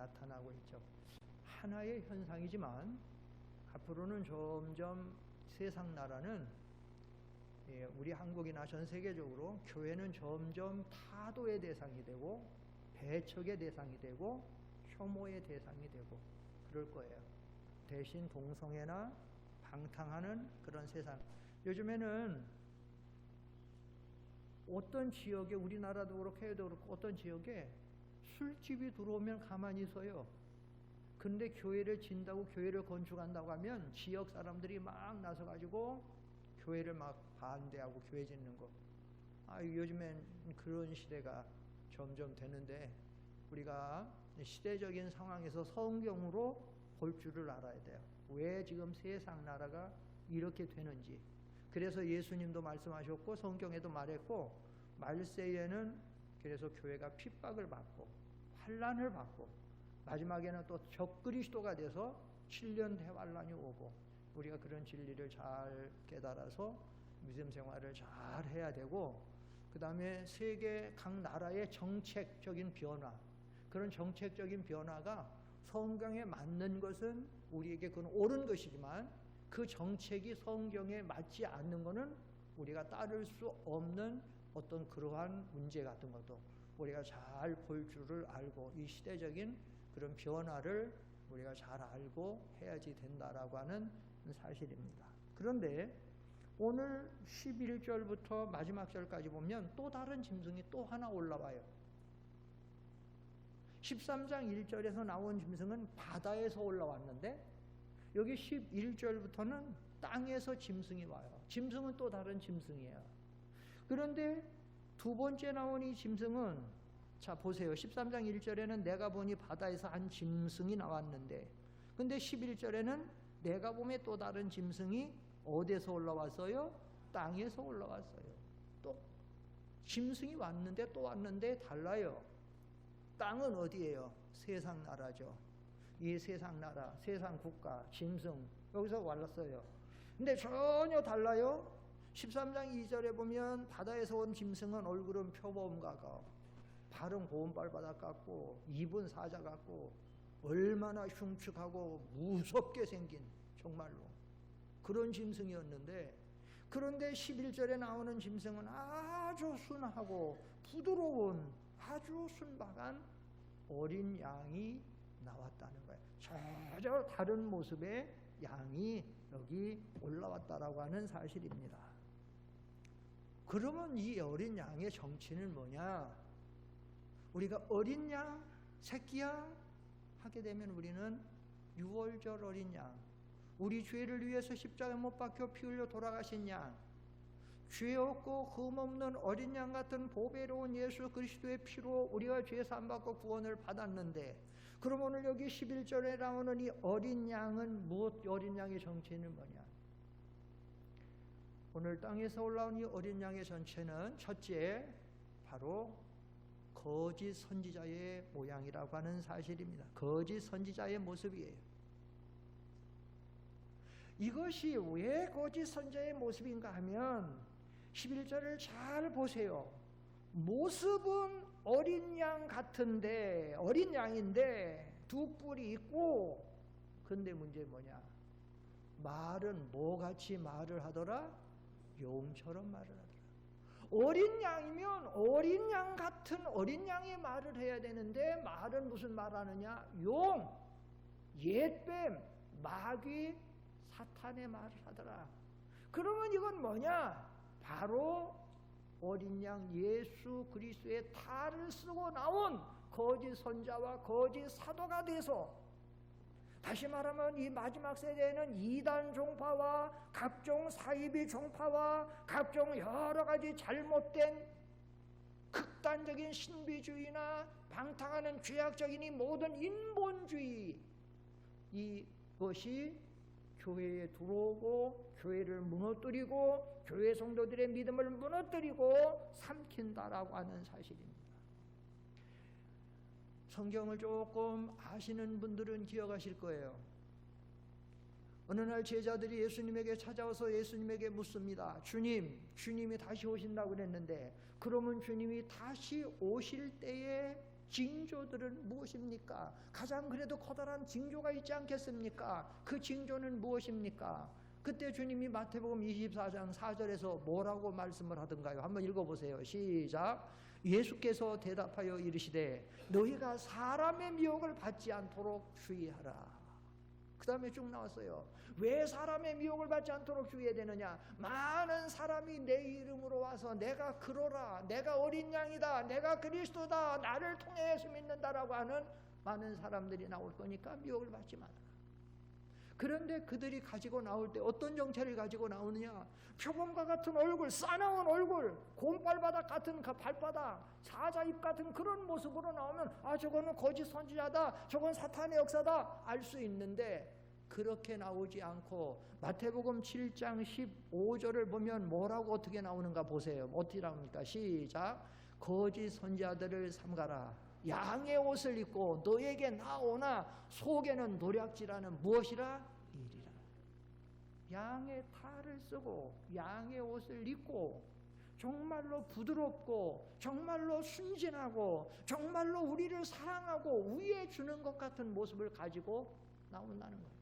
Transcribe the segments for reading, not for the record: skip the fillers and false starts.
나타나고 있죠. 하나의 현상이지만 앞으로는 점점 세상 나라는 우리 한국이나 전 세계적으로 교회는 점점 타도의 대상이 되고 배척의 대상이 되고 혐오의 대상이 되고 그럴 거예요. 대신 동성애나 방탕하는 그런 세상. 요즘에는 어떤 지역에, 우리나라도 그렇고 해외도 그렇고 어떤 지역에 술집이 들어오면 가만히 서요. 근데 교회를 진다고, 교회를 건축한다고 하면 지역 사람들이 막 나서가지고 교회를 막 반대하고 교회 짓는 거. 요즘엔 그런 시대가 점점 되는데 우리가 시대적인 상황에서 성경으로 볼 줄을 알아야 돼요. 왜 지금 세상 나라가 이렇게 되는지. 그래서 예수님도 말씀하셨고 성경에도 말했고 말세에는 그래서 교회가 핍박을 받고 환난을 받고 마지막에는 또 적그리스도가 돼서 7년 대환란이 오고 우리가 그런 진리를 잘 깨달아서 믿음 생활을 잘 해야 되고 그 다음에 세계 각 나라의 정책적인 변화 그런 정책적인 변화가 성경에 맞는 것은 우리에게 그건 옳은 것이지만 그 정책이 성경에 맞지 않는 것은 우리가 따를 수 없는 어떤 그러한 문제 같은 것도 우리가 잘 볼 줄을 알고 이 시대적인 그런 변화를 우리가 잘 알고 해야지 된다라고 하는 사실입니다. 그런데 오늘 11절부터 마지막 절까지 보면 또 다른 짐승이 또 하나 올라와요. 13장 1절에서 나온 짐승은 바다에서 올라왔는데 여기 11절부터는 땅에서 짐승이 와요. 짐승은 또 다른 짐승이에요. 그런데 두 번째 나온 이 짐승은 자 보세요. 13장 1절에는 내가 보니 바다에서 한 짐승이 나왔는데 근데 11절에는 내가 보면 또 다른 짐승이 어디에서 올라왔어요? 땅에서 올라왔어요. 또 짐승이 왔는데 또 왔는데 달라요. 땅은 어디예요? 세상 나라죠. 이 세상 나라, 세상 국가, 짐승 여기서 왔어요. 근데 전혀 달라요. 13장 2절에 보면 바다에서 온 짐승은 얼굴은 표범 같고 발은 고운발바닥 같고 입은 사자 같고 얼마나 흉측하고 무섭게 생긴 정말로 그런 짐승이었는데 그런데 11절에 나오는 짐승은 아주 순하고 부드러운 아주 순박한 어린 양이 나왔다는 거예요. 전혀 다른 모습의 양이 여기 올라왔다라고 하는 사실입니다. 그러면 이 어린 양의 정체는 뭐냐? 우리가 어린 양, 새끼 양 하게 되면 우리는 유월절 어린 양, 우리 죄를 위해서 십자가에 못 박혀 피 흘려 돌아가신 양, 죄 없고 흠 없는 어린 양 같은 보배로운 예수 그리스도의 피로 우리가 죄 사함 받고 구원을 받았는데 그럼 오늘 여기 11절에 나오는 이 어린 양은 무엇? 어린 양의 정체는 뭐냐? 오늘 땅에서 올라온 이 어린 양의 정체는 첫째 바로 거짓 선지자의 모양이라고 하는 사실입니다. 거짓 선지자의 모습이에요. 이것이 왜 거짓 선지자의 모습인가 하면 11절을 잘 보세요. 모습은 어린 양 같은데 어린 양인데 두 뿔이 있고 근데 문제 뭐냐? 말은 뭐같이 말을 하더라? 용처럼 말을 하더라. 어린 양이면 어린 양 같은 어린 양의 말을 해야 되는데 말은 무슨 말 하느냐? 용, 옛뱀, 마귀, 사탄의 말을 하더라. 그러면 이건 뭐냐? 바로 어린 양 예수 그리스도의 탈을 쓰고 나온 거짓 선자와 거짓 사도가 돼서 다시 말하면 이 마지막 세대에는 이단 종파와 각종 사이비 종파와 각종 여러 가지 잘못된 극단적인 신비주의나 방탕하는 죄악적인 이 모든 인본주의 이것이 교회에 들어오고 교회를 무너뜨리고 교회 성도들의 믿음을 무너뜨리고 삼킨다라고 하는 사실입니다. 성경을 조금 아시는 분들은 기억하실 거예요. 어느 날 제자들이 예수님에게 찾아와서 예수님에게 묻습니다. 주님이 다시 오신다고 그랬는데 그러면 주님이 다시 오실 때에 징조들은 무엇입니까? 가장 그래도 커다란 징조가 있지 않겠습니까? 그 징조는 무엇입니까? 그때 주님이 마태복음 24장 4절에서 뭐라고 말씀을 하던가요? 한번 읽어보세요. 시작. 예수께서 대답하여 이르시되 너희가 사람의 미혹을 받지 않도록 주의하라. 그 다음에 쭉 나왔어요. 왜 사람의 미혹을 받지 않도록 주의해야 되느냐? 많은 사람이 내 이름으로 와서 내가 그러라, 내가 어린 양이다, 내가 그리스도다, 나를 통해 예수 믿는다라고 하는 많은 사람들이 나올 거니까 미혹을 받지 마라. 그런데 그들이 가지고 나올 때 어떤 정체를 가지고 나오느냐? 표범과 같은 얼굴, 싸나운 얼굴, 곰발바닥 같은 발바닥, 사자입 같은 그런 모습으로 나오면 아, 저거는 거짓 선지자다, 저건 사탄의 역사다 알 수 있는데, 그렇게 나오지 않고 마태복음 7장 15절을 보면 뭐라고 어떻게 나오는가 보세요. 어떻게 나옵니까? 시작. 거짓 선지자들을 삼가라. 양의 옷을 입고 너에게 나오나 속에는 노략질하는 무엇이라? 일이라. 양의 탈을 쓰고 양의 옷을 입고 정말로 부드럽고 정말로 순진하고 정말로 우리를 사랑하고 위해 주는 것 같은 모습을 가지고 나온다는 거예요.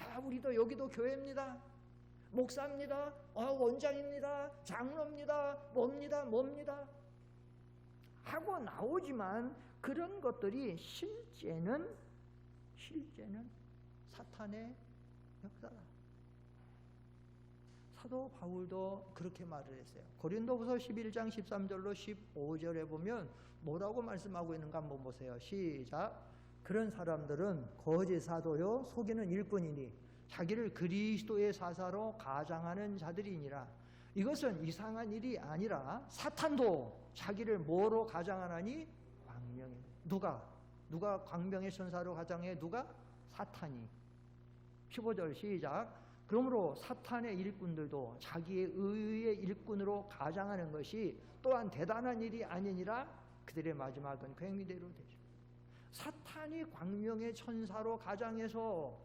아, 우리도 여기도 교회입니다, 목사입니다, 원장입니다, 장로입니다, 뭡니다 하고 나오지만 그런 것들이 실제는 사탄의 역사다. 사도 바울도 그렇게 말을 했어요. 고린도후서 11장 13절로 15절에 보면 뭐라고 말씀하고 있는가 한번 보세요. 시작. 그런 사람들은 거짓 사도요 속이는 일꾼이니 자기를 그리스도의 사사로 가장하는 자들이니라. 이것은 이상한 일이 아니라 사탄도 자기를 뭐로 가장하나니? 광명에. 누가 광명의 천사로 가장해? 누가? 사탄이. 15절 시작. 그러므로 사탄의 일꾼들도 자기의 의의 일꾼으로 가장하는 것이 또한 대단한 일이 아니니라. 그들의 마지막은 괭이대로 되죠. 사탄이 광명의 천사로 가장해서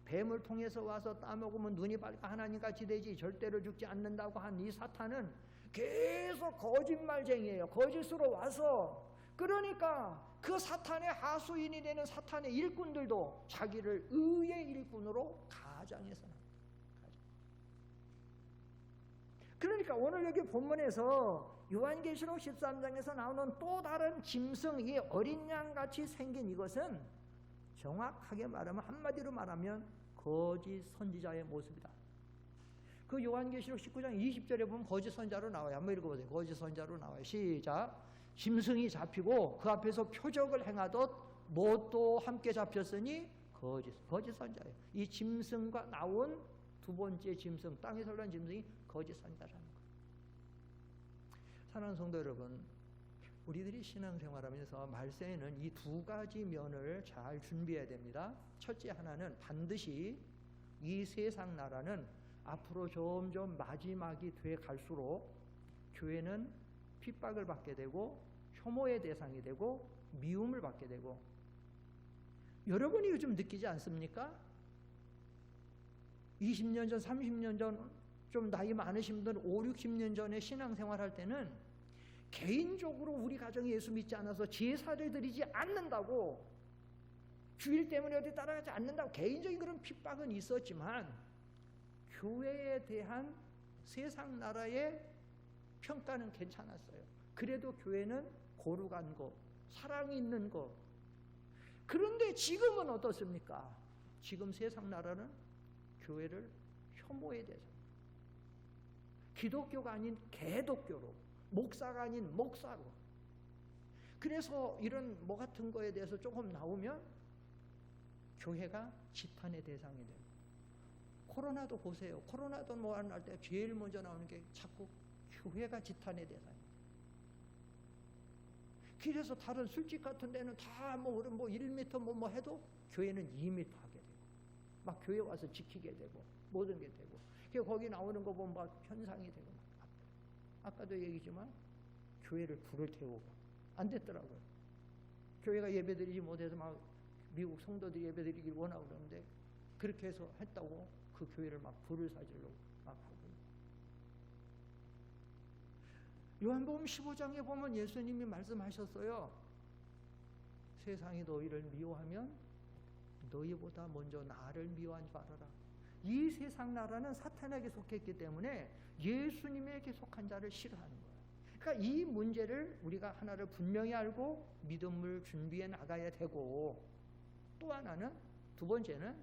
뱀을 통해서 와서 따먹으면 눈이 밝아 하나님같이 되지 절대로 죽지 않는다고 한 이 사탄은 계속 거짓말쟁이에요. 거짓으로 와서, 그러니까 그 사탄의 하수인이 되는 사탄의 일꾼들도 자기를 의의 일꾼으로 가장해서 나옵니다. 그러니까 오늘 여기 본문에서 요한계시록 13장에서 나오는 또 다른 짐승이 어린 양같이 생긴 이것은 정확하게 말하면, 한마디로 말하면 거짓 선지자의 모습이다. 그 요한계시록 19장 20절에 보면 거짓 선지자로 나와요. 한번 읽어보세요. 거짓 선지자로 나와요. 시작. 짐승이 잡히고 그 앞에서 표적을 행하듯 뭣도 함께 잡혔으니 거짓 선지자예요. 이 짐승과 나온 두 번째 짐승, 땅에서 올라온 짐승이 거짓 선지자라는 거예요. 사랑하는 성도 여러분, 우리들이 신앙생활하면서 말세에는 이 두 가지 면을 잘 준비해야 됩니다. 첫째 하나는 반드시 이 세상 나라는 앞으로 점점 마지막이 돼 갈수록 교회는 핍박을 받게 되고 혐오의 대상이 되고 미움을 받게 되고, 여러분이 요즘 느끼지 않습니까? 20년 전, 30년 전, 좀 나이 많으신 분들은 5, 60년 전에 신앙생활 할 때는 개인적으로 우리 가정이 예수 믿지 않아서 제사를 드리지 않는다고, 주일 때문에 어디 따라가지 않는다고 개인적인 그런 핍박은 있었지만 교회에 대한 세상 나라의 평가는 괜찮았어요. 그래도 교회는 거룩한 거, 사랑이 있는 거. 그런데 지금은 어떻습니까? 지금 세상 나라는 교회를 혐오의 대상, 기독교가 아닌 개독교로, 목사가 아닌 목사로. 그래서 이런 뭐 같은 거에 대해서 조금 나오면 교회가 지탄의 대상이 되고, 코로나도 보세요. 코로나도 뭐 할 때 제일 먼저 나오는 게 자꾸 교회가 지탄의 대상이에요. 그래서 다른 술집 같은 데는 다 뭐 1m 뭐 해도 교회는 2m 하게 되고, 막 교회 와서 지키게 되고 모든 게 되고, 거기 나오는 거 보면 막 현상이 되고, 아까도 얘기지만 교회를 불을 태우고 안 됐더라고요. 교회가 예배드리지 못해서 막 미국 성도들이 예배드리길 원하고 그러는데 그렇게 해서 했다고 그 교회를 막 불을 사질러 막 하고. 요한복음 15장에 보면 예수님이 말씀하셨어요. 세상이 너희를 미워하면 너희보다 먼저 나를 미워한 줄 알아라. 이 세상 나라는 사탄에게 속했기 때문에 예수님에게 속한 자를 싫어하는 거예요. 그러니까 이 문제를 우리가 하나를 분명히 알고 믿음을 준비해 나가야 되고, 또 하나는, 두 번째는,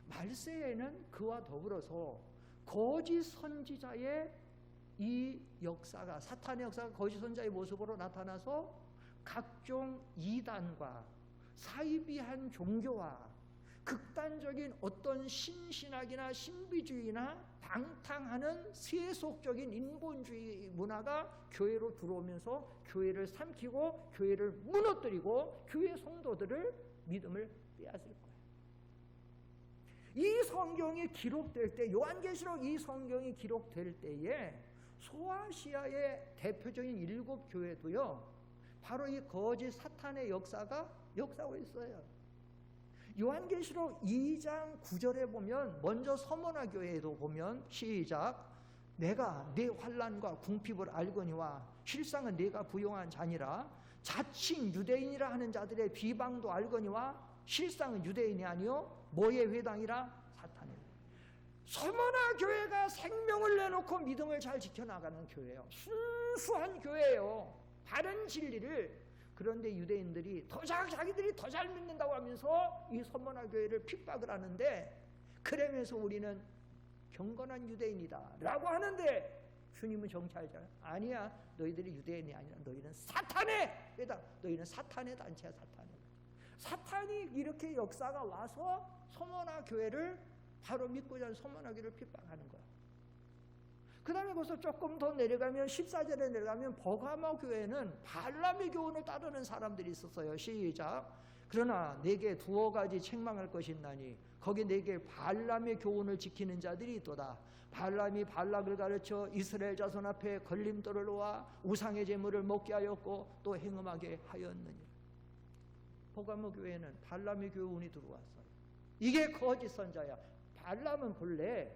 말세에는 그와 더불어서 거짓 선지자의 이 역사가, 사탄의 역사가 거짓 선지자의 모습으로 나타나서 각종 이단과 사이비한 종교와 극단적인 어떤 신신학이나 신비주의나 방탕하는 세속적인 인본주의 문화가 교회로 들어오면서 교회를 삼키고 교회를 무너뜨리고 교회 성도들을 믿음을 빼앗을 거예요. 이 성경이 기록될 때, 요한계시록 이 성경이 기록될 때에 소아시아의 대표적인 7교회도요 바로 이 거짓 사탄의 역사가 역사하고 있어요. 요한계시록 2장 9절에 보면, 먼저 서머나 교회에도 보면, 시작, 내가 네 환난과 궁핍을 알거니와 실상은 네가 부용한 자니라. 자칭 유대인이라 하는 자들의 비방도 알거니와 실상은 유대인이 아니요 뭐의 회당이라? 사탄이라. 서머나 교회가 생명을 내놓고 믿음을 잘 지켜나가는 교회예요. 순수한 교회예요. 바른 진리를. 그런데 유대인들이 자기들이 더 잘 믿는다고 하면서 이 서머나 교회를 핍박을 하는데, 그러면서 우리는 경건한 유대인이다 라고 하는데, 주님은 정찰자잖아요. 아니야, 너희들이 유대인이 아니라 너희는 사탄의 회당, 너희는 사탄의 단체야. 사탄이 이렇게 역사가 와서 서머나 교회를, 바로 믿고자 하는 서머나 교회를 핍박하는 거야. 그 다음에 거기서 조금 더 내려가면, 14절에 내려가면 버가모 교회는 발람의 교훈을 따르는 사람들이 있었어요. 시작, 그러나 내게 두어 가지 책망할 것이 있나니 거기 내게 발람의 교훈을 지키는 자들이 있도다. 발람이 발락을 가르쳐 이스라엘 자손 앞에 걸림돌을 놓아 우상의 제물을 먹게 하였고 또 행음하게 하였느니라. 버가모 교회는 발람의 교훈이 들어왔어요. 이게 거짓 선자야. 발람은 본래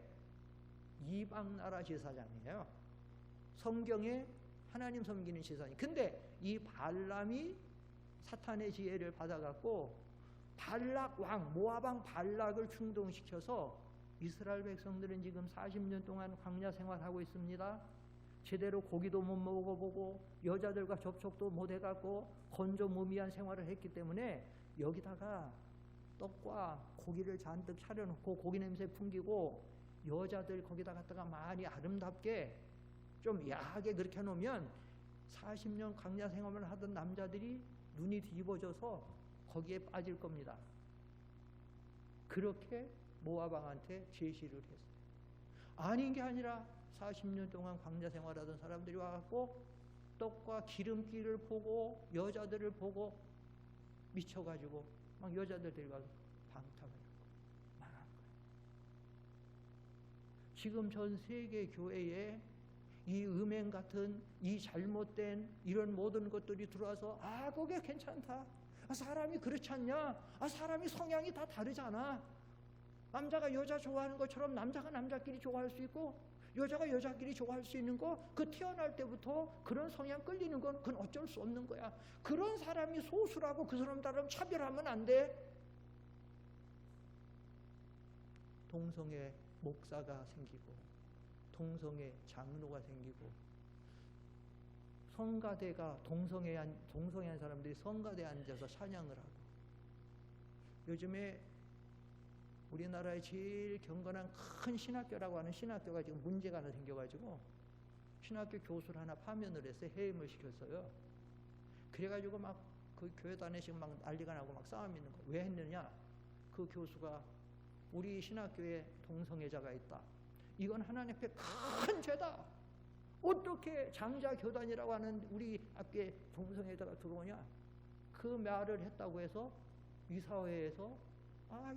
이방 나라 제사장이에요. 성경에 하나님 섬기는 제사장. 근데 이 발람이 사탄의 지혜를 받아갖고 발락 왕, 모압 왕 발락을 충동시켜서 이스라엘 백성들은 지금 40년 동안 광야 생활하고 있습니다. 제대로 고기도 못 먹어보고 여자들과 접촉도 못 해갖고 건조무미한 생활을 했기 때문에 여기다가 떡과 고기를 잔뜩 차려놓고 고기 냄새 풍기고 여자들 거기다 갖다가 많이 아름답게 좀 야하게 그렇게 해놓으면 40년 광야 생활을 하던 남자들이 눈이 뒤집어져서 거기에 빠질 겁니다. 그렇게 모압 왕한테 제시를 했어요. 아닌 게 아니라 40년 동안 광야 생활하던 사람들이 와갖고 떡과 기름기를 보고 여자들을 보고 미쳐가지고 막 여자들 데려가서 방탕을 말한 거예요. 지금 전 세계 교회에 이 음행 같은 이 잘못된 이런 모든 것들이 들어와서 그게 괜찮다. 사람이 그렇지 않냐? 사람이 성향이 다 다르잖아. 남자가 여자 좋아하는 것처럼 남자가 남자끼리 좋아할 수 있고 여자가 여자끼리 좋아할 수 있는 거, 그 태어날 때부터 그런 성향 끌리는 건 그건 어쩔 수 없는 거야. 그런 사람이 소수라고 그 사람들하고 차별하면 안 돼. 동성애 목사가 생기고 동성애 장로가 생기고 성가대가 동성애한 사람들이 성가대에 앉아서 찬양을 하고, 요즘에 우리나라의 제일 경건한 큰 신학교라고 하는 신학교가 지금 문제가 하나 생겨가지고 신학교 교수를 하나 파면을 해서 해임을 시켰어요. 그래가지고 막 그 교회단에서 막 난리가 나고 막 싸움 있는 거예요. 왜 했느냐? 그 교수가 우리 신학교에 동성애자가 있다. 이건 하나님 앞에 큰 죄다. 어떻게 장자 교단이라고 하는 우리 학교에 동성애자가 들어오냐? 그 말을 했다고 해서 이사회에서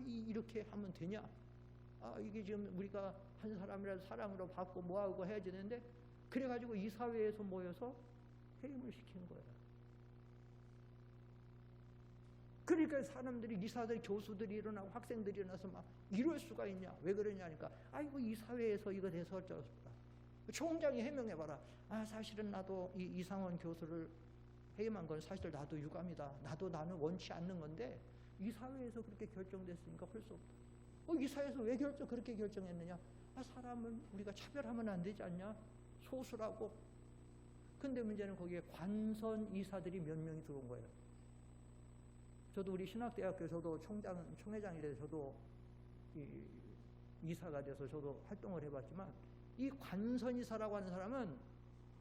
이렇게 하면 되냐? 이게 지금 우리가 한 사람이라도 사랑으로 받고 뭐하고 해야 되는데, 그래가지고 이사회에서 모여서 해임을 시킨 거예요. 그러니까 사람들이, 이사들, 교수들이 일어나고 학생들이 일어나서 막 이럴 수가 있냐? 왜 그러냐니까, 이거 이사회에서 이거 돼서 어쩌다. 총장이 해명해봐라. 사실은 나도 이 이상원 교수를 해임한 건 사실 나도 유감이다. 나는 원치 않는 건데 이 사회에서 그렇게 결정됐으니까 할 수 없다. 이 사회에서 왜 그렇게 결정했느냐? 사람은 우리가 차별하면 안 되지 않냐? 소수라고. 근데 문제는 거기에 관선 이사들이 몇 명이 들어온 거예요. 저도 우리 신학대학교 저도 총회장이 돼서 저도 이사가 돼서 저도 활동을 해봤지만 이 관선 이사라고 하는 사람은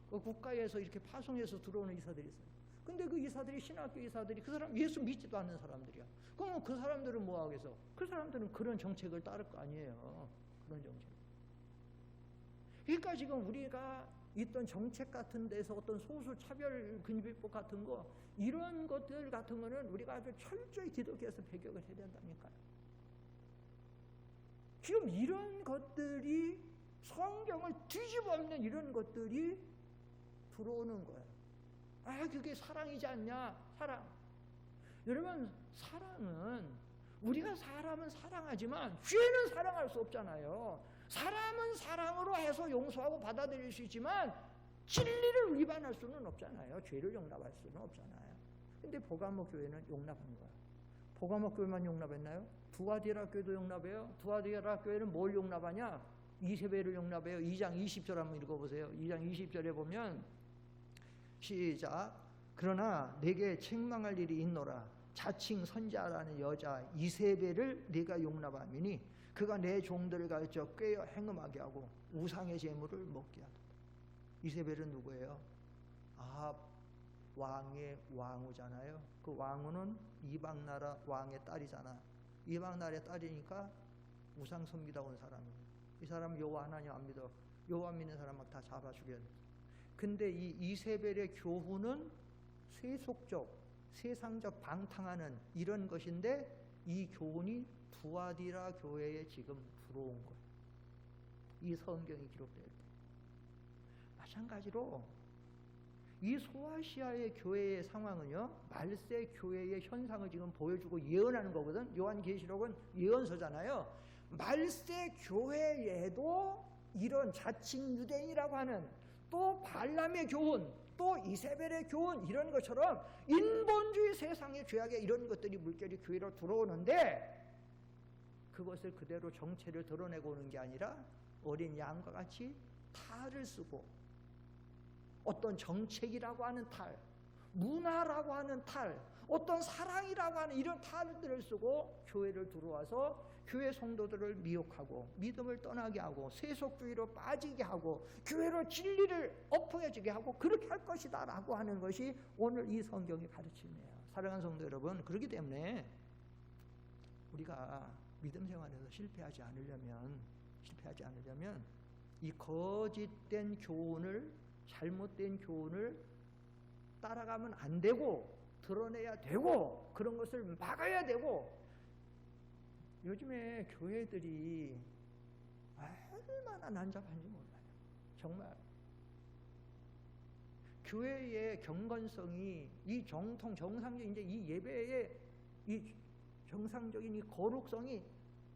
그 국가에서 이렇게 파송해서 들어오는 이사들이 있어요. 근데 그 이사들이 신학교 이사들이 그 사람 예수 믿지도 않는 사람들이야. 그럼 그 사람들은 뭐 하겠어? 그 사람들은 그런 정책을 따를 거 아니에요. 그런 정책. 그러니까 지금 우리가 있던 정책 같은 데서 어떤 소수 차별 금지법 같은 거 이런 것들 같은 거는 우리가 아주 철저히 기독교에서 배격을 해야 된다니까요. 지금 이런 것들이 성경을 뒤집어엎는 이런 것들이 들어오는 거예요. 그게 사랑이지 않냐? 사랑. 여러분, 사랑은 우리가 사람은 사랑하지만 죄는 사랑할 수 없잖아요. 사람은 사랑으로 해서 용서하고 받아들일 수 있지만 진리를 위반할 수는 없잖아요. 죄를 용납할 수는 없잖아요. 근데 보가모 교회는 용납한 거야. 보가모 교회만 용납했나요? 두아디라 교회도 용납해요. 두아디라 교회는 뭘 용납하냐? 이세벨을 용납해요. 2장 20절 한번 읽어보세요. 2장 20절에 보면 시작. 그러나 내게 책망할 일이 있노라. 자칭 선자라는 여자 이세벨을 네가 용납하미니 그가 내 종들을 가르쳐 꾀어 행음하게 하고 우상의 제물을 먹게 하도다. 이세벨은 누구예요? 아합 왕의 왕후잖아요. 그 왕후는 이방나라 왕의 딸이잖아. 이방나라의 딸이니까 우상 섬기다 온 사람이에요. 이 사람은 여호와 하나님 안 믿어. 여호와 믿는 사람 막 다 잡아 죽여야 돼. 근데 이 이세벨의 교훈은 세속적, 세상적 방탕하는 이런 것인데 이 교훈이 두아디라 교회에 지금 들어온 거예요. 이 성경이 기록되어 있다. 마찬가지로 이 소아시아의 교회의 상황은요, 말세 교회의 현상을 지금 보여주고 예언하는 거거든. 요한계시록은 예언서잖아요. 말세 교회에도 이런 자칭 유대인이라고 하는 또 발람의 교훈, 또 이세벨의 교훈 이런 것처럼 인본주의 세상의 죄악의 이런 것들이 물결이 교회로 들어오는데 그것을 그대로 정체를 드러내고 오는 게 아니라 어린 양과 같이 탈을 쓰고 어떤 정책이라고 하는 탈, 문화라고 하는 탈, 어떤 사랑이라고 하는 이런 탈들을 쓰고 교회를 들어와서 교회 성도들을 미혹하고 믿음을 떠나게 하고 세속주의로 빠지게 하고 교회로 진리를 엎어지게 하고 그렇게 할 것이다 라고 하는 것이 오늘 이 성경의 가르침이에요. 사랑하는 성도 여러분, 그렇기 때문에 우리가 믿음 생활에서 실패하지 않으려면 이 거짓된 교훈을, 잘못된 교훈을 따라가면 안 되고 드러내야 되고 그런 것을 막아야 되고. 요즘에 교회들이 얼마나 난잡한지 몰라요. 정말 교회의 경건성이 이 정상적인 이제 이 예배의 이 정상적인 이 거룩성이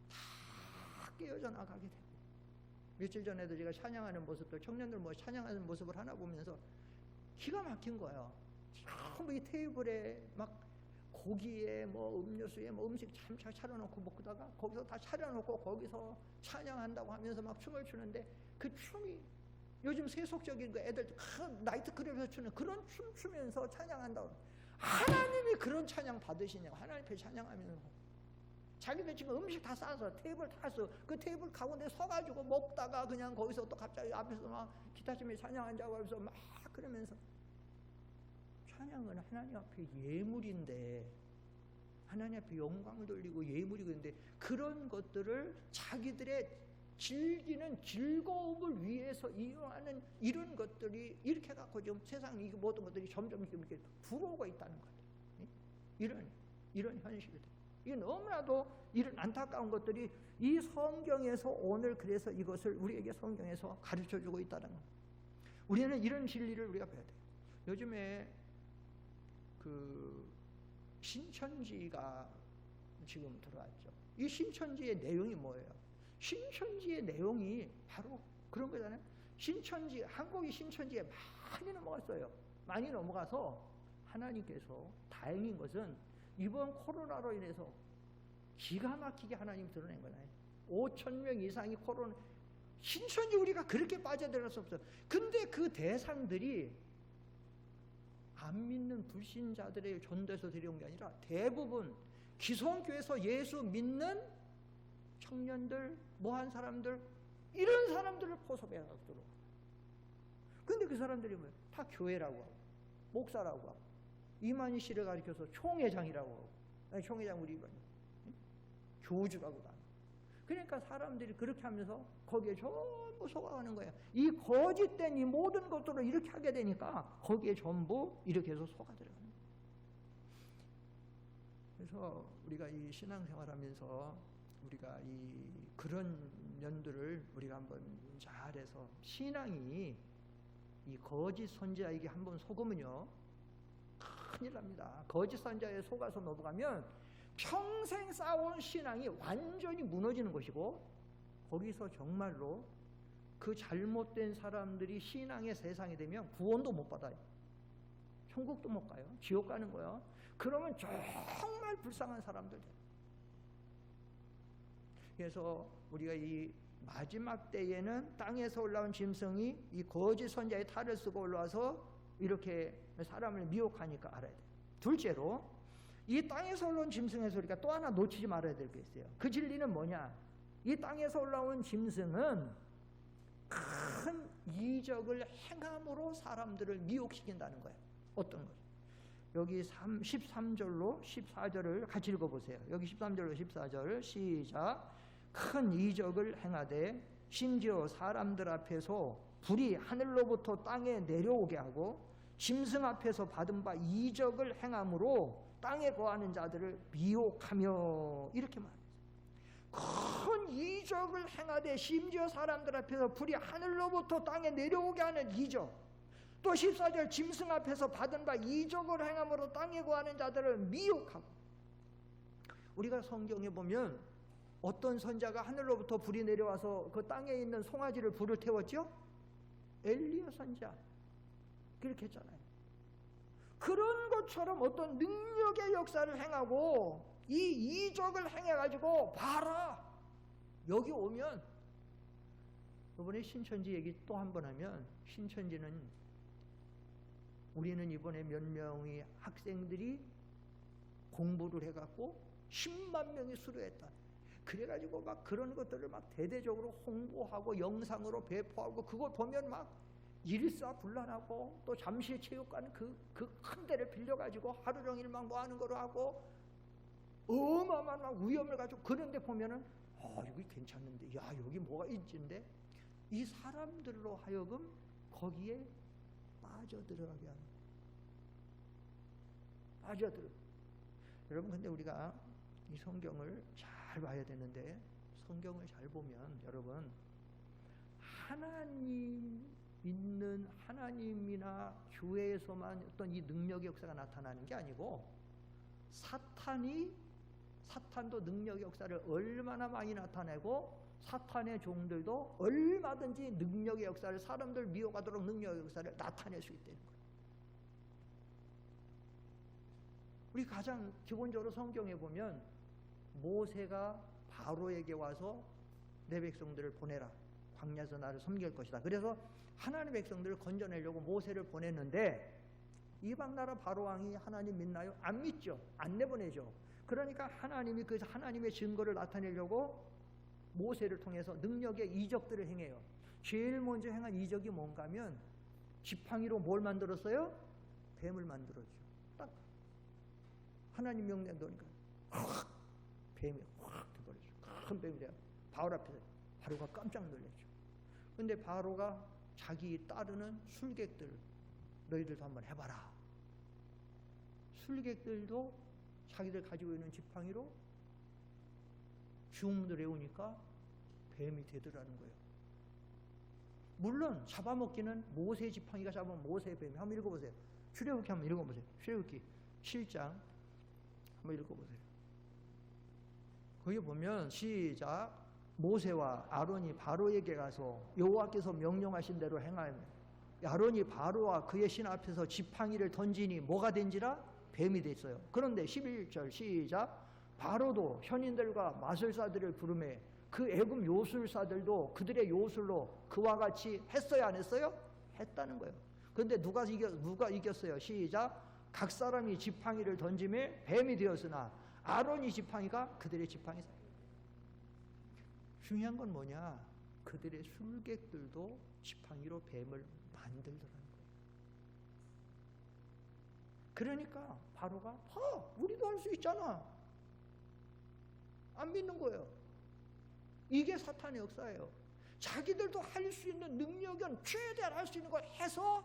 다 깨어져 나가게 되고, 며칠 전에도 제가 찬양하는 모습들, 청년들 뭐 찬양하는 모습을 하나 보면서 기가 막힌 거예요. 전부 이 테이블에 막 고기에 뭐 음료수에 뭐 음식 참 잘 차려놓고 먹다가 거기서 다 차려놓고 거기서 찬양한다고 하면서 막 춤을 추는데 그 춤이 요즘 세속적인 그 애들 나이트클럽에서 추는 그런 춤 추면서 찬양한다고. 하나님이 그런 찬양 받으시냐고. 하나님 앞에 찬양하면서 자기들 지금 음식 다 싸서 테이블 다 써. 그 테이블 가운데 서가지고 먹다가 그냥 거기서 또 갑자기 앞에서 막 기타 치며 찬양한다고 하면서 막 그러면서. 찬양은 하나님 앞에 예물인데, 하나님 앞에 영광을 돌리고 예물이고, 근데 그런 것들을 자기들의 즐기는 즐거움을 위해서 이용하는 이런 것들이 이렇게 갖고 지금 세상 이 모든 것들이 점점 이렇게 들어오고 있다는 거예요. 이런 현실들. 이게 너무나도 이런 안타까운 것들이 이 성경에서 오늘 그래서 이것을 우리에게 성경에서 가르쳐주고 있다는 거예요. 우리는 이런 진리를 우리가 배워야 돼요. 요즘에 그 신천지가 지금 들어왔죠. 이 신천지의 내용이 뭐예요? 신천지의 내용이 바로 그런 거잖아요. 신천지, 한국이 신천지에 많이 넘어갔어요. 많이 넘어가서 하나님께서 다행인 것은 이번 코로나로 인해서 기가 막히게 하나님 드러낸 거예요. 5,000명 이상이 코로나, 신천지 우리가 그렇게 빠져들어갈 수 없어요. 근데 그 대상들이 안 믿는 불신자들의 전도에서 들여온 게 아니라 대부분 기성교회에서 예수 믿는 청년들, 뭐한 사람들, 이런 사람들을 포섭해 갖도록. 근데 그 사람들이 뭐예요? 다 교회라고 하고 목사라고 하고 이만희 씨를 가리켜서 총회장이라고 하고. 아니, 총회장 우리 교주라고 다. 그러니까 사람들이 그렇게 하면서 거기에 전부 속아가는 거예요. 이 거짓된 이 모든 것들을 이렇게 하게 되니까 거기에 전부 이렇게 해서 속아 들어가는 거예요. 그래서 우리가 이 신앙생활하면서 우리가 이 그런 면들을 우리가 한번 잘해서, 신앙이 이 거짓 선지자에게 한번 속으면요 큰일 납니다. 거짓 선지자에 속아서 넘어가면 평생 쌓아온 신앙이 완전히 무너지는 것이고, 거기서 정말로 그 잘못된 사람들이 신앙의 세상이 되면 구원도 못 받아요. 천국도 못 가요. 지옥 가는 거예요. 그러면 정말 불쌍한 사람들 돼요. 그래서 우리가 이 마지막 때에는 땅에서 올라온 짐승이 이 거짓 선지자의 탈을 쓰고 올라와서 이렇게 사람을 미혹하니까 알아야 돼요. 둘째로, 이 땅에서 올라온 짐승의 소리가 또 하나 놓치지 말아야 될 게 있어요. 그 진리는 뭐냐? 이 땅에서 올라온 짐승은 큰 이적을 행함으로 사람들을 미혹시킨다는 거예요. 어떤 것? 여기 13절로 14절을 같이 읽어보세요. 여기 13절로 14절 시작. 큰 이적을 행하되 심지어 사람들 앞에서 불이 하늘로부터 땅에 내려오게 하고 짐승 앞에서 받은 바 이적을 행함으로 땅에 거하는 자들을 미혹하며, 이렇게 말해요. 큰 이적을 행하되 심지어 사람들 앞에서 불이 하늘로부터 땅에 내려오게 하는 이적. 또 14절 짐승 앞에서 받은 바 이적을 행함으로 땅에 거하는 자들을 미혹하고. 우리가 성경에 보면 어떤 선자가 하늘로부터 불이 내려와서 그 땅에 있는 송아지를 불을 태웠죠? 엘리야 선자. 그렇게 했잖아요. 그런 것처럼 어떤 능력의 역사를 행하고 이 이적을 행해가지고 봐라, 여기 오면. 이번에 신천지 얘기 또 한 번 하면, 신천지는 우리는 이번에 몇 명의 학생들이 공부를 해갖고 10만 명이 수료했다. 그래가지고 막 그런 것들을 막 대대적으로 홍보하고 영상으로 배포하고, 그걸 보면 막 일사불란하고, 또 잠실체육관 그 큰 데를 빌려가지고 하루 종일 막 뭐 하는 거로 하고 어마어마한 막 위험을 가지고, 그런데 보면은 여기 괜찮은데, 야 여기 뭐가 있지인데, 이 사람들로 하여금 거기에 빠져들어가게 하는, 빠져들어. 여러분, 근데 우리가 이 성경을 잘 봐야 되는데, 성경을 잘 보면 여러분, 하나님 믿는 하나님이나 교회에서만 어떤 이 능력의 역사가 나타나는 게 아니고, 사탄도 능력의 역사를 얼마나 많이 나타내고, 사탄의 종들도 얼마든지 능력의 역사를, 사람들 미혹하도록 능력의 역사를 나타낼 수 있다는 거예요. 우리 가장 기본적으로 성경에 보면 모세가 바로에게 와서 내 백성들을 보내라, 광야에서 나를 섬길 것이다. 그래서 하나님의 백성들을 건져내려고 모세를 보냈는데, 이방 나라 바로 왕이 하나님 믿나요? 안 믿죠. 안 내보내죠. 그러니까 하나님이 그 하나님의 증거를 나타내려고 모세를 통해서 능력의 이적들을 행해요. 제일 먼저 행한 이적이 뭔가 하면, 지팡이로 뭘 만들었어요? 뱀을 만들었죠. 딱 하나님 명령 넣으니까 확 뱀이 확 돼버렸죠. 큰 뱀이 돼요. 바로 앞에서 바로가 깜짝 놀랐죠. 근데 바로가 자기 따르는 술객들, 너희들도 한번 해봐라. 술객들도 자기들 가지고 있는 지팡이로 주문을 해오니까 뱀이 되더라는 거예요. 물론 잡아먹기는 모세 지팡이가 잡으면 모세 뱀이. 한번 읽어보세요. 출애굽기 한번 읽어보세요. 출애굽기 7장 한번 읽어보세요. 거기 보면 시작. 모세와 아론이 바로에게 가서 여호와께서 명령하신 대로 행하며 아론이 바로와 그의 신 앞에서 지팡이를 던지니 뭐가 된지라? 뱀이 됐어요. 그런데 11절 시작. 바로도 현인들과 마술사들을 부르매 그 애굽 요술사들도 그들의 요술로 그와 같이 했어요, 안 했어요? 했다는 거예요. 그런데 누가 이겼어요? 시작. 각 사람이 지팡이를 던짐에 뱀이 되었으나 아론이 지팡이가 그들의 지팡이. 중요한 건 뭐냐? 그들의 술객들도 지팡이로 뱀을 만들더라는 거예요. 그러니까 바로가 우리도 할 수 있잖아. 안 믿는 거예요. 이게 사탄의 역사예요. 자기들도 할 수 있는 능력은 최대한 할 수 있는 걸 해서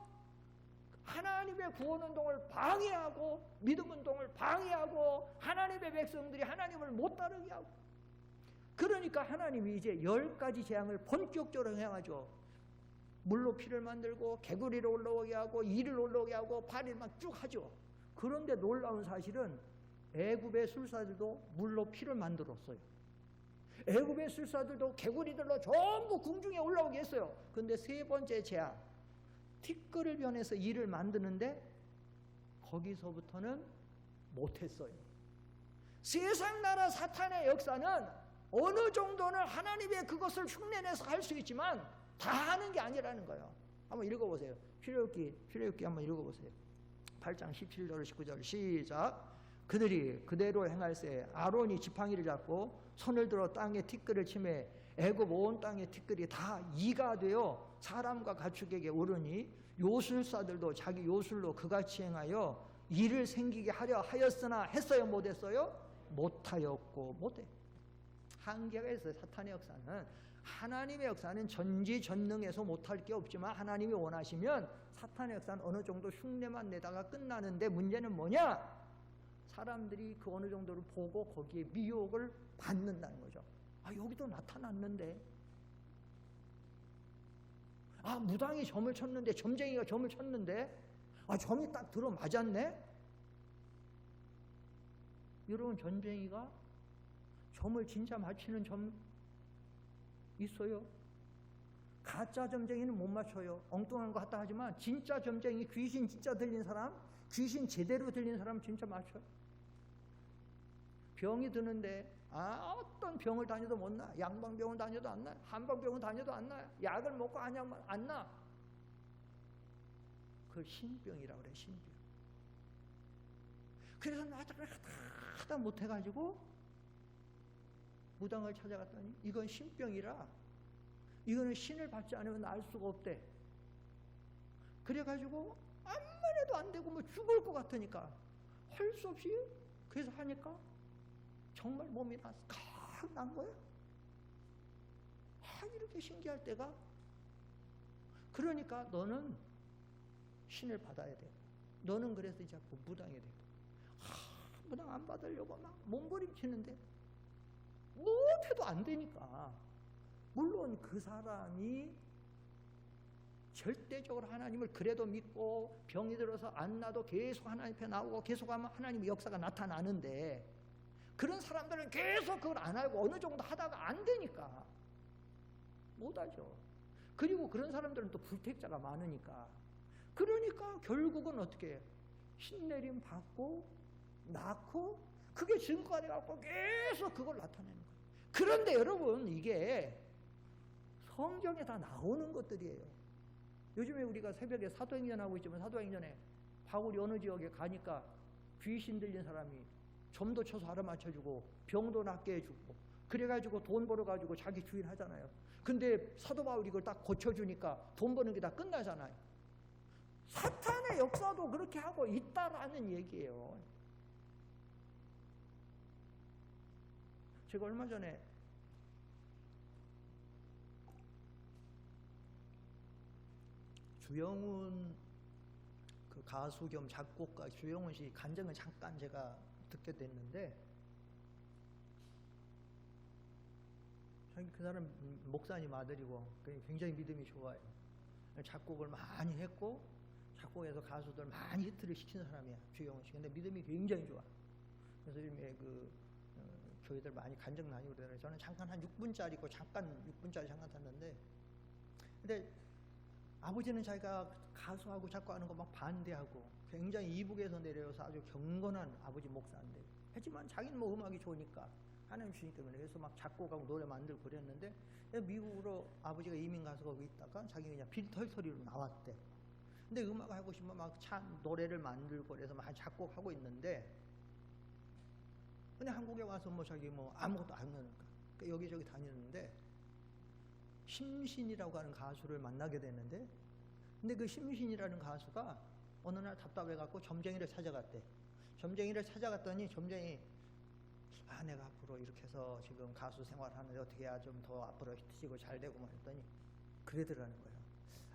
하나님의 구원 운동을 방해하고 믿음 운동을 방해하고 하나님의 백성들이 하나님을 못 따르게 하고, 그러니까 하나님이 이제 10가지 재앙을 본격적으로 행하죠. 물로 피를 만들고 개구리를 올라오게 하고 이를 올라오게 하고 발을 막 쭉 하죠. 그런데 놀라운 사실은 애굽의 술사들도 물로 피를 만들었어요. 애굽의 술사들도 개구리들로 전부 궁중에 올라오게 했어요. 그런데 세 번째 재앙, 티끌을 변해서 이를 만드는데 거기서부터는 못했어요. 세상 나라 사탄의 역사는 어느 정도는 하나님의 그것을 흉내내서 할 수 있지만 다 하는 게 아니라는 거예요. 한번 읽어보세요. 출애굽기 한번 읽어보세요. 8장 17절 19절 시작. 그들이 그대로 행할세 아론이 지팡이를 잡고 손을 들어 땅에 티끌을 치매 애굽 온 땅의 티끌이 다 이가 되어 사람과 가축에게 오르니 요술사들도 자기 요술로 그같이 행하여 이를 생기게 하려 하였으나 했어요, 못했어요? 못하였고 못해. 한계가 있어요. 사탄의 역사는. 하나님의 역사는 전지전능해서 못할 게 없지만 하나님이 원하시면 사탄의 역사는 어느 정도 흉내만 내다가 끝나는데, 문제는 뭐냐? 사람들이 그 어느 정도를 보고 거기에 미혹을 받는다는 거죠. 여기도 나타났는데, 무당이 점을 쳤는데, 점쟁이가 점을 쳤는데, 점이 딱 들어맞았네? 여러분, 점쟁이가 점을 진짜 맞히는 점 있어요? 가짜 점쟁이는 못 맞춰요. 엉뚱한 거 갖다 하지만 진짜 점쟁이, 귀신 진짜 들린 사람, 귀신 제대로 들린 사람 진짜 맞춰요. 병이 드는데 어떤 병을 다녀도 못 나. 양방병원 다녀도 안 나. 한방병원 다녀도 안 나. 약을 먹고 안 나. 그걸 신병이라고 그래, 신병. 그래서 하다 못해가지고 무당을 찾아갔더니 이건 신병이라 이거는 신을 받지 않으면 알 수가 없대. 그래가지고 암만 해도 안 되고 뭐 죽을 것 같으니까 할 수 없이 그래서 하니까 정말 몸이 난 거야. 이렇게 신기할 때가. 그러니까 너는 신을 받아야 돼. 너는 그래서 이제 무당이 돼. 무당 안 받으려고 막 몸부림치는데 못해도 안 되니까. 물론 그 사람이 절대적으로 하나님을 그래도 믿고 병이 들어서 안 나도 계속 하나님 앞에 나오고 계속 하면 하나님의 역사가 나타나는데, 그런 사람들은 계속 그걸 안 하고 어느 정도 하다가 안 되니까 못하죠. 그리고 그런 사람들은 또 불택자가 많으니까, 그러니까 결국은 어떻게 해요? 신내림 받고 낳고 그게 증거가 돼갖고 계속 그걸 나타내는 거예요. 그런데 여러분, 이게 성경에 다 나오는 것들이에요. 요즘에 우리가 새벽에 사도행전 하고 있지만 사도행전에 바울이 어느 지역에 가니까 귀신 들린 사람이 점도 쳐서 알아맞혀주고 병도 낫게 해주고 그래가지고 돈 벌어가지고 자기 주인 하잖아요. 근데 사도 바울이 이걸 딱 고쳐주니까 돈 버는 게 다 끝나잖아요. 사탄의 역사도 그렇게 하고 있다라는 얘기예요. 제가 얼마 전에 주영훈 그 가수 겸 작곡가 주영훈 씨 간증을 잠깐 제가 듣게 됐는데, 그 사람 목사님 아들이고 굉장히 믿음이 좋아요. 작곡을 많이 했고 작곡해서 가수들 많이 히트를 시키는 사람이야, 주영훈 씨. 근데 믿음이 굉장히 좋아. 그래서 요즘에 그 교회들 많이 간 적 많이 오래돼요. 저는 잠깐 한 6분짜리고 잠깐 6분짜리 잠깐 탔는데, 근데 아버지는 자기가 가수하고 작곡하는 거 막 반대하고 굉장히 이북에서 내려와서 아주 경건한 아버지 목사인데, 하지만 자기는 뭐 음악이 좋으니까 하나님 주님 때문에 그래서 막 작곡하고 노래 만들고 그랬는데, 미국으로 아버지가 이민 가서 거기 있다가 자기 그냥 빌털터리로 나왔대. 근데 음악 하고 싶으면 막 참 노래를 만들고 그래서 막 작곡하고 있는데, 그냥 한국에 와서 뭐 자기 뭐 아무것도 안 하니까 여기저기 다니는데 심신이라고 하는 가수를 만나게 되는데, 근데 그 심신이라는 가수가 어느 날 답답해갖고 점쟁이를 찾아갔대. 점쟁이를 찾아갔더니 점쟁이, 내가 앞으로 이렇게 해서 지금 가수 생활하는데 어떻게 해야 좀 더 앞으로 히트치고 잘 되고 뭐 했더니 그러더라는 거예요.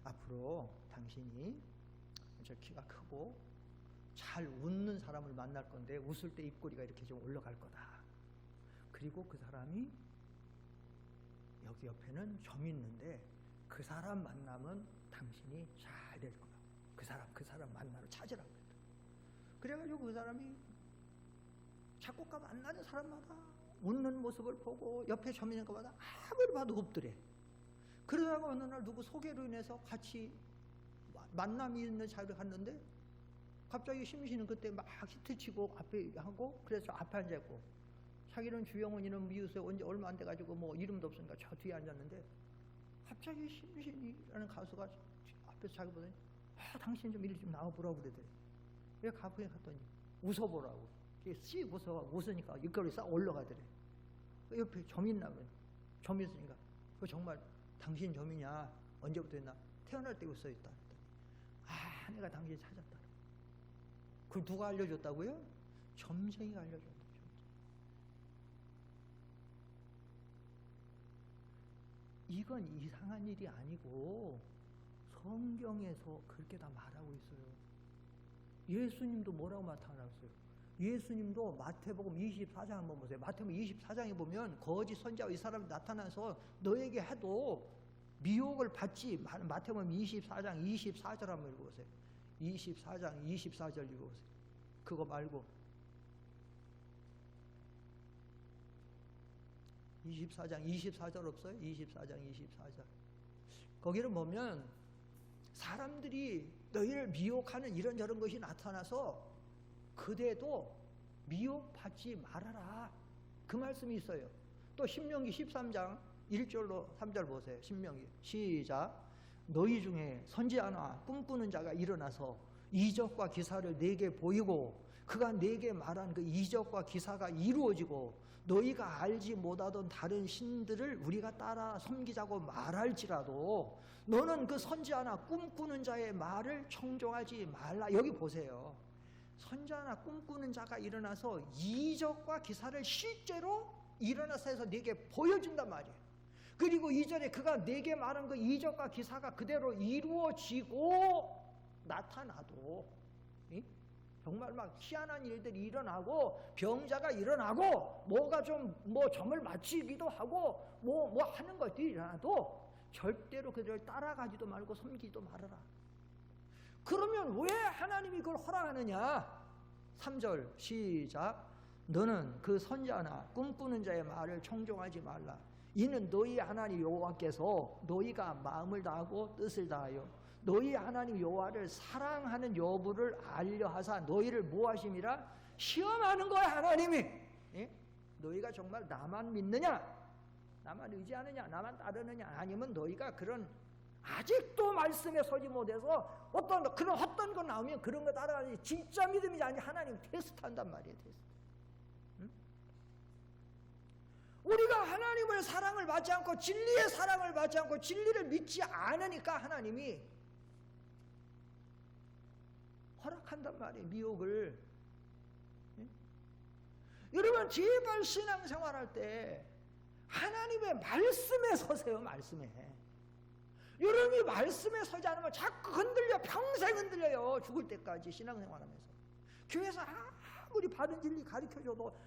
앞으로 당신이 저 키가 크고 잘 웃는 사람을 만날 건데 웃을 때 입꼬리가 이렇게 좀 올라갈 거다. 그리고 그 사람이 여기 옆에는 점이 있는데 그 사람 만나면 당신이 잘 될 거야. 그 사람 만나러 찾으라고 그랬다. 그래가지고 그 사람이 작곡가 만나는 사람마다 웃는 모습을 보고 옆에 점 있는 것마다 아무리 봐도 없더래. 그러다가 어느 날 누구 소개로 인해서 같이 만남이 있는 자리를 갔는데 갑자기 심신은 그때 막 히트치고 앞에 하고 그래서 앞에 앉아있고, 자기는 주영훈이는 미우스에 언제 얼마 안 돼가지고 뭐 이름도 없으니까 저 뒤에 앉았는데 갑자기 심신이라는 가수가 앞에서 자기 보더니 당신 좀 이리 좀 나와보라고 그러더래. 그래서 가방에 갔더니 웃어보라고. 씩 웃으니까 입꼬리 싹 올라가더래. 옆에 점 있나 그래. 점 있으니까 그 정말 당신 점이냐? 언제부터 했나? 태어날 때 웃어있다. 내가 당신 찾았다. 그걸 누가 알려줬다고요? 점쟁이가 알려줬다. 이건 이상한 일이 아니고 성경에서 그렇게 다 말하고 있어요. 예수님도 뭐라고 나타났어요? 예수님도 마태복음 24장 한번 보세요. 마태복음 24장에 보면 거짓 선지자가 이 사람이 나타나서 너에게 해도 미혹을 받지. 마태복음 24장 24절 한번 읽어보세요. 24장 24절 읽어보세요. 그거 말고 24장 24절 없어요? 24장 24절. 거기를 보면 사람들이 너희를 미혹하는 이런저런 것이 나타나서 그대도 미혹받지 말아라. 그 말씀이 있어요. 또 신명기 13장 1절로 3절 보세요. 신명기 시작. 너희 중에 선지자나 꿈꾸는 자가 일어나서 이적과 기사를 내게 보이고 그가 내게 말한 그 이적과 기사가 이루어지고 너희가 알지 못하던 다른 신들을 우리가 따라 섬기자고 말할지라도 너는 그 선지자나 꿈꾸는 자의 말을 청종하지 말라. 여기 보세요. 선지자나 꿈꾸는 자가 일어나서 이적과 기사를 실제로 일어나서 해서 내게 보여준단 말이에요. 그리고 이전에 그가 내게 말한 그 이적과 기사가 그대로 이루어지고 나타나도 정말 막 희한한 일들이 일어나고 병자가 일어나고 뭐가 좀 뭐 점을 맞추기도 하고 뭐 하는 것들이 일어나도 절대로 그들을 따라가지도 말고 섬기지도 말아라. 그러면 왜 하나님이 그걸 허락하느냐? 3절 시작. 너는 그 선지자나 꿈꾸는 자의 말을 청종하지 말라. 이는 너희 하나님 여호와께서 너희가 마음을 다하고 뜻을 다하여 너희 하나님 여호와를 사랑하는 여부를 알려하사 너희를 뭐하심이라? 시험하는 거야. 하나님이. 예? 너희가 정말 나만 믿느냐? 나만 의지하느냐? 나만 따르느냐? 아니면 너희가 그런 아직도 말씀에 서지 못해서 어떤 그런 헛된 거 나오면 그런 거 따라가지 진짜 믿음이 아니 하나님 테스트한단 말이에요. 테스트. 응? 우리가 하나님의 사랑을 받지 않고 진리의 사랑을 받지 않고 진리를 믿지 않으니까 하나님이 허락한단 말이에요. 미혹을. 응? 여러분 제발 신앙생활할 때 하나님의 말씀에 서세요. 말씀에. 여러분이 말씀에 서지 않으면 자꾸 흔들려. 평생 흔들려요. 죽을 때까지 신앙생활하면서. 교회에서 아무리 바른 진리 가르쳐줘도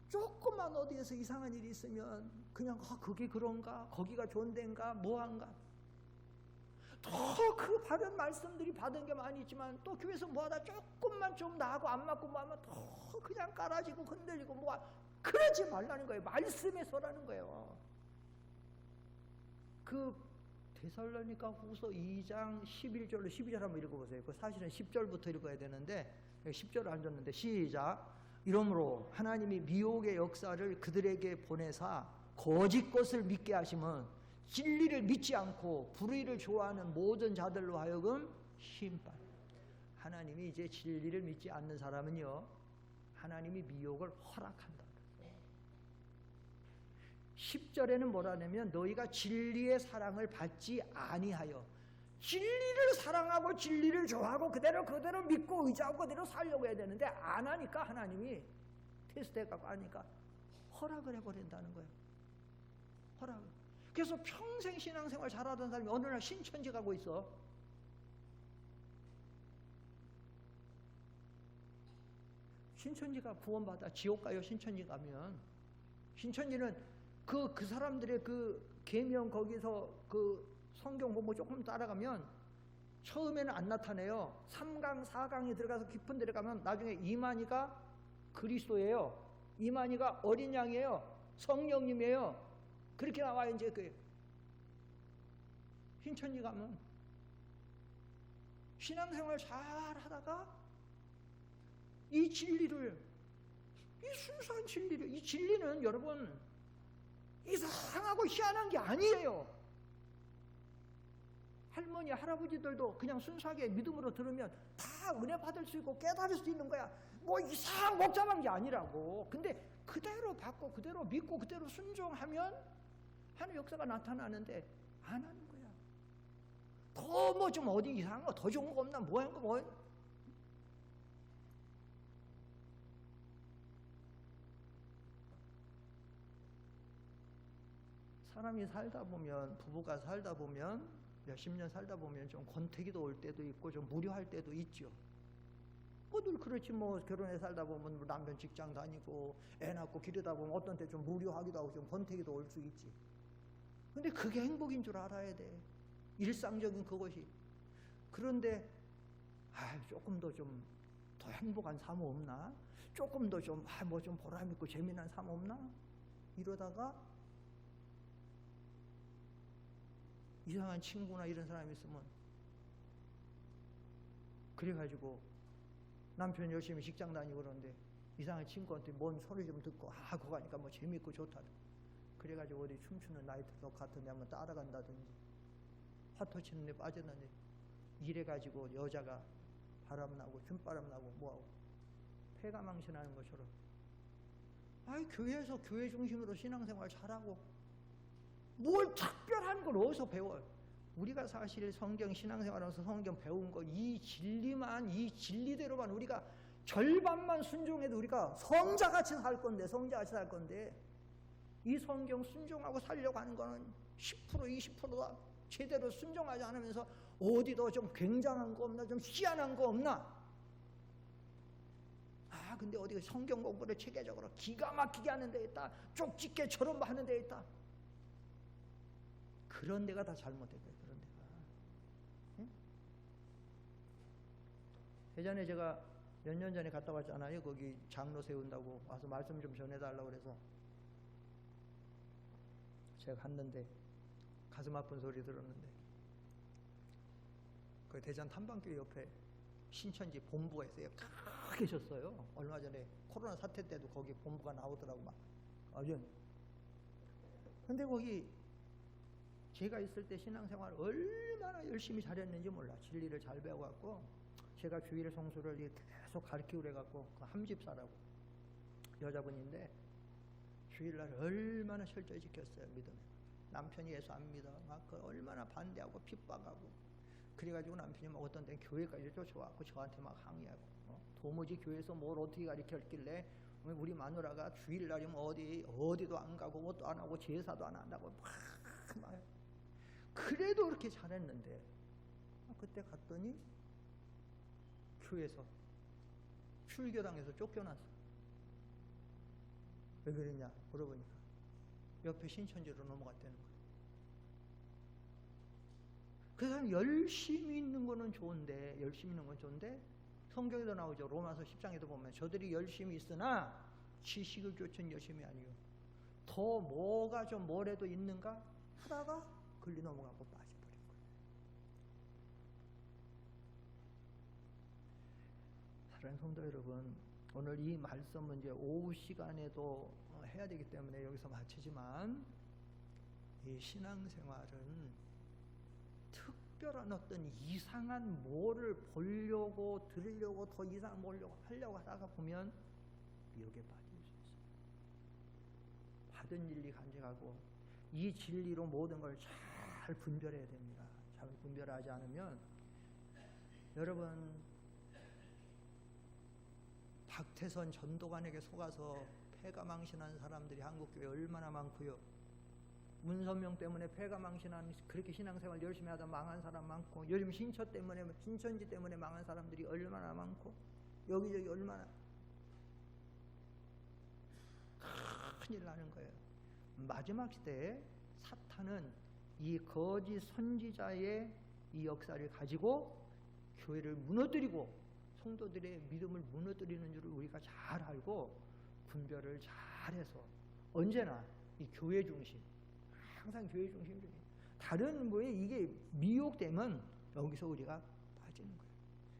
조금만 어디에서 이상한 일이 있으면 그냥 그게 그런가? 거기가 좋은 데인가? 뭐한가? 더 그 받은 말씀들이 받은 게 많이 있지만 또 교회에서 뭐하다 조금만 좀 나하고 안 맞고 뭐하면 더 그냥 깔아지고 흔들리고 뭐 그러지 말라는 거예요. 말씀에 서라는 거예요. 그 데살로니가 후서 2장 11절로 12절 한번 읽어보세요. 그 사실은 10절부터 읽어야 되는데 10절을 안 줬는데 시작. 이러므로 하나님이 미혹의 역사를 그들에게 보내사 거짓 것을 믿게 하시면 진리를 믿지 않고 불의를 좋아하는 모든 자들로 하여금 심판. 하나님이 이제 진리를 믿지 않는 사람은요, 하나님이 미혹을 허락한다. 10절에는 뭐라냐면 너희가 진리의 사랑을 받지 아니하여, 진리를 사랑하고 진리를 좋아하고 그대로 믿고 의지하고 그대로 살려고 해야 되는데 안 하니까 하나님이 테스트해갖고 하니까 허락을 해버린다는 거예요. 허락을. 그래서 평생 신앙생활 잘하던 사람이 어느 날 신천지 가고 있어. 신천지가 구원받아 지옥 가요. 신천지 가면. 신천지는 그 사람들의 그 계명 거기서 그 성경 공부 조금 따라가면 처음에는 안 나타내요. 3강, 4강에 들어가서 깊은 데를 가면 나중에 이만희가 그리스도예요. 이만희가 어린 양이에요. 성령님이에요. 그렇게 나와요. 이제 그 신천지 가면 신앙생활 잘 하다가 이 진리를, 이 순수한 진리를, 이 진리는 여러분 이상하고 희한한 게 아니에요. 할머니, 할아버지들도 그냥 순수하게 믿음으로 들으면 다 은혜 받을 수 있고 깨달을 수 있는 거야. 뭐 이상 복잡한 게 아니라고. 근데 그대로 받고 그대로 믿고 그대로 순종하면 하는 역사가 나타나는데 안 하는 거야. 더 뭐 좀 어디 이상한 거 더 좋은 거 없나? 뭐 하는 거 뭐. 사람이 살다 보면, 부부가 살다 보면, 몇십 년 살다 보면 좀 권태기도 올 때도 있고 좀 무료할 때도 있죠. 뭐 늘 그렇지 뭐. 결혼해 살다 보면 남편 직장 다니고 애 낳고 기르다 보면 어떤 때 좀 무료하기도 하고 좀 권태기도 올 수 있지. 근데 그게 행복인 줄 알아야 돼. 일상적인 그것이. 그런데 조금 더 좀 더 행복한 삶 없나? 조금 더 좀 뭐 좀 보람 있고 재미난 삶 없나? 이러다가 이상한 친구나 이런 사람이 있으면, 그래가지고 남편 열심히 직장 다니고 그러는데 이상한 친구한테 뭔 소리 좀 듣고 그거 가니까 뭐 재밌고 좋다. 그래가지고 어디 춤추는 나이트클럽 같은 데 한번 따라간다든지 화토 치는 데 빠졌는데 이래가지고 여자가 바람나고 춤바람나고 뭐하고 폐가망신하는 것처럼, 교회에서 교회 중심으로 신앙생활 잘하고 뭘 특별한 걸 어디서 배워요? 우리가 사실 성경 신앙생활하면서 성경 배운 거 이 진리만, 이 진리대로만 우리가 절반만 순종해도 우리가 성자같이 살 건데 이 성경 순종하고 살려고 하는 거는 10% 20%다 제대로 순종하지 않으면서 어디도 좀 굉장한 거 없나? 좀 희한한 거 없나? 근데 어디 성경 공부를 체계적으로 기가 막히게 하는 데 있다. 쪽집게 저런 거 하는 데 있다. 그런 데가 다 잘못된 거예요. 그런 데가. 응? 예전에 제가 몇 년 전에 갔다 왔잖아요. 거기 장로 세운다고 와서 말씀 좀 전해달라고 그래서 제가 갔는데 가슴 아픈 소리 들었는데, 그 대전 탐방길 옆에 신천지 본부가 있어요. 크게 계셨어요. 얼마 전에 코로나 사태 때도 거기 본부가 나오더라고 막. 근데 거기 제가 있을 때 신앙생활 얼마나 열심히 잘했는지 몰라. 진리를 잘 배워갖고 제가 주일 성수를 계속 가르치고 그래갖고 그 함집사라고 여자분인데 주일날 얼마나 철저히 지켰어요. 믿음에. 남편이 예수 안 믿어 막 얼마나 반대하고 핍박하고 그래가지고 남편이 막 어떤 때는 교회까지 쫓아왔고 저한테 막 항의하고 도무지 교회에서 뭘 어떻게 가르쳤길래 우리 마누라가 주일날이면 어디도 안 가고 뭣도 안 하고 제사도 안 한다고 막 그래도 그렇게 잘했는데 그때 갔더니 교회에서 출교당해서 쫓겨났어. 왜 그랬냐 물어보니까 옆에 신천지로 넘어갔다는 거예요. 그 사람 열심히 있는 거는 좋은데, 열심히 있는 건 좋은데, 성경에도 나오죠. 로마서 10장에도 보면 저들이 열심히 있으나 지식을 쫓은 열심이 아니요. 더 뭐가 좀 뭐래도 있는가 하다가 걸리 넘어가고 빠져버린 거예요. 사랑하는 성도 여러분, 오늘 이 말씀은 이제 오후 시간에도 해야 되기 때문에 여기서 마치지만, 이 신앙생활은 특별한 어떤 이상한 뭐를 보려고 들으려고 더 이상한 뭘 하려고 하다가 보면 미혹에 빠질 수 있어요. 받은 진리 간직하고 이 진리로 모든 걸 잘 분별해야 됩니다. 잘 분별하지 않으면, 여러분 박태선 전도관에게 속아서 폐가망신한 사람들이 한국교회에 얼마나 많고요. 문선명 때문에 폐가망신한, 그렇게 신앙생활 열심히 하다 망한 사람 많고, 요즘 신천지 때문에 망한 사람들이 얼마나 많고, 여기저기 얼마나 큰일 나는 거예요. 마지막 시대에 사탄은 이 거짓 선지자의 이 역사를 가지고 교회를 무너뜨리고 성도들의 믿음을 무너뜨리는 줄을 우리가 잘 알고 분별을 잘해서 언제나 이 교회 중심, 항상 교회 중심적인, 다른 뭐에 이게 미혹되면 여기서 우리가 빠지는 거예요.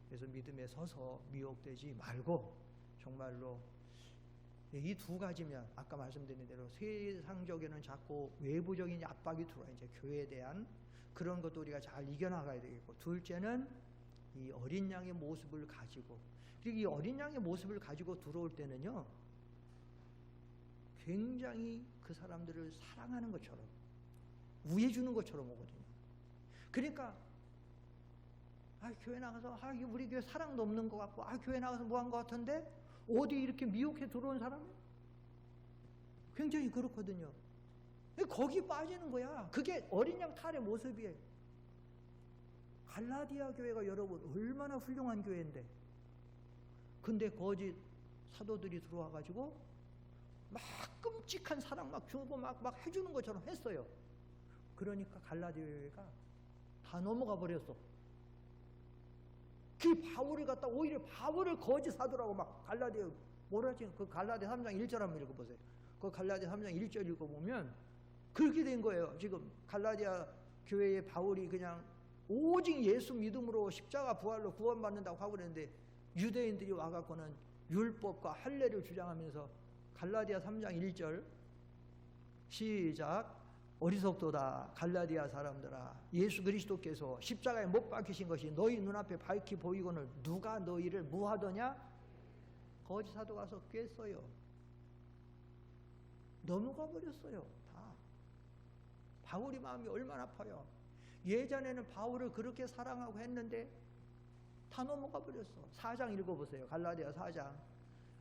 그래서 믿음에 서서 미혹되지 말고 정말로 이 두 가지면 아까 말씀드린 대로 세상적에는 자꾸 외부적인 압박이 들어와요. 이제 교회에 대한 그런 것도 우리가 잘 이겨나가야 되겠고, 둘째는 이 어린 양의 모습을 가지고, 그리고 이 어린 양의 모습을 가지고 들어올 때는요, 굉장히 그 사람들을 사랑하는 것처럼 우애 주는 것처럼 오거든요. 그러니까 교회 나가서 우리 교회 사랑도 없는 것 같고, 교회 나가서 뭐 한 것 같은데 어디 이렇게 미혹해 들어온 사람 굉장히 그렇거든요. 거기 빠지는 거야. 그게 어린 양 탈의 모습이에요. 갈라디아 교회가 여러분 얼마나 훌륭한 교회인데, 근데 거짓 사도들이 들어와 가지고 막 끔찍한 사랑 막 주고 막 해주는 것처럼 했어요. 그러니까 갈라디아 교회가 다 넘어가 버렸어. 그 바울을 갖다 오히려 바울을 거짓 사도라고 막 갈라디아 뭐라지? 그 갈라디아 3장 1절 한번 읽어보세요. 그 갈라디아 3장 1절 읽어보면 그렇게 된 거예요. 지금 갈라디아 교회의 바울이 그냥 오직 예수 믿음으로 십자가 부활로 구원받는다고 하고 그랬는데, 유대인들이 와갖고는 율법과 할례를 주장하면서 갈라디아 3장 1절 시작. 어리석도다 갈라디아 사람들아, 예수 그리스도께서 십자가에 못 박히신 것이 너희 눈앞에 밝히 보이거늘 누가 너희를 무하더냐? 거짓 사도 가서 꿰어요. 넘어가 버렸어요. 다. 바울이 마음이 얼마나 아파요. 예전에는 바울을 그렇게 사랑하고 했는데 다 넘어가 버렸어. 4장 읽어보세요. 갈라디아 4장.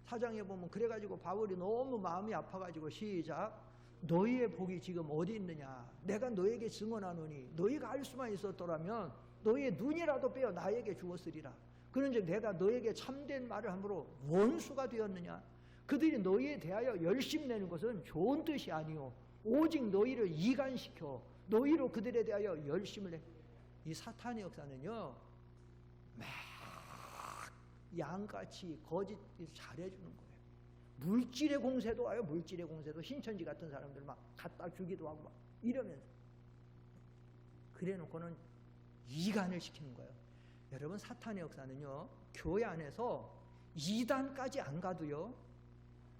4장에 보면 그래가지고 바울이 너무 마음이 아파가지고 시작. 너희의 복이 지금 어디 있느냐? 내가 너에게 증언하노니 너희가 알 수만 있었더라면 너희의 눈이라도 빼어 나에게 주었으리라. 그런즉 내가 너에게 참된 말을 함으로 원수가 되었느냐? 그들이 너희에 대하여 열심 내는 것은 좋은 뜻이 아니오 오직 너희를 이간시켜 너희로 그들에 대하여 열심을 내. 이 사탄의 역사는요, 막 양같이 거짓 잘해주는 거예요. 물질의 공세도 와요. 물질의 공세도 신천지 같은 사람들 막 갖다 주기도 하고 막 이러면서 그래놓고는 이간을 시키는 거예요. 여러분, 사탄의 역사는요, 교회 안에서 이단까지 안 가도요,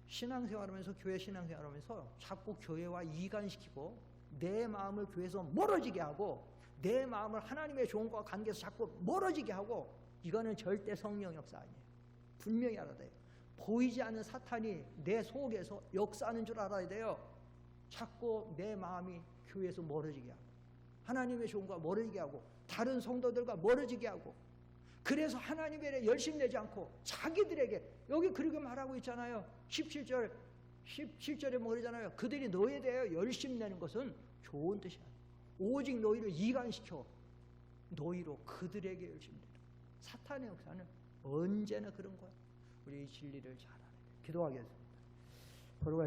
신앙생활하면서 교회 신앙생활하면서 자꾸 교회와 이간시키고 내 마음을 교회에서 멀어지게 하고 내 마음을 하나님의 좋은 것과 관계에서 자꾸 멀어지게 하고, 이거는 절대 성령 역사 아니에요. 분명히 알아야 돼요. 보이지 않는 사탄이 내 속에서 역사하는 줄 알아야 돼요. 자꾸 내 마음이 교회에서 멀어지게 하고 하나님의 좋은 것과 멀어지게 하고 다른 성도들과 멀어지게 하고, 그래서 하나님에 대해 열심 내지 않고 자기들에게, 여기 그렇게 말하고 있잖아요. 17절에 뭐 그러잖아요. 그들이 너에 대하여 열심 내는 것은 좋은 뜻이 아니야. 오직 너희를 이간시켜 너희로 그들에게 열심 내라. 사탄의 역사는 언제나 그런 거야. 우리 진리를 잘 알아야 돼. 기도하겠습니다.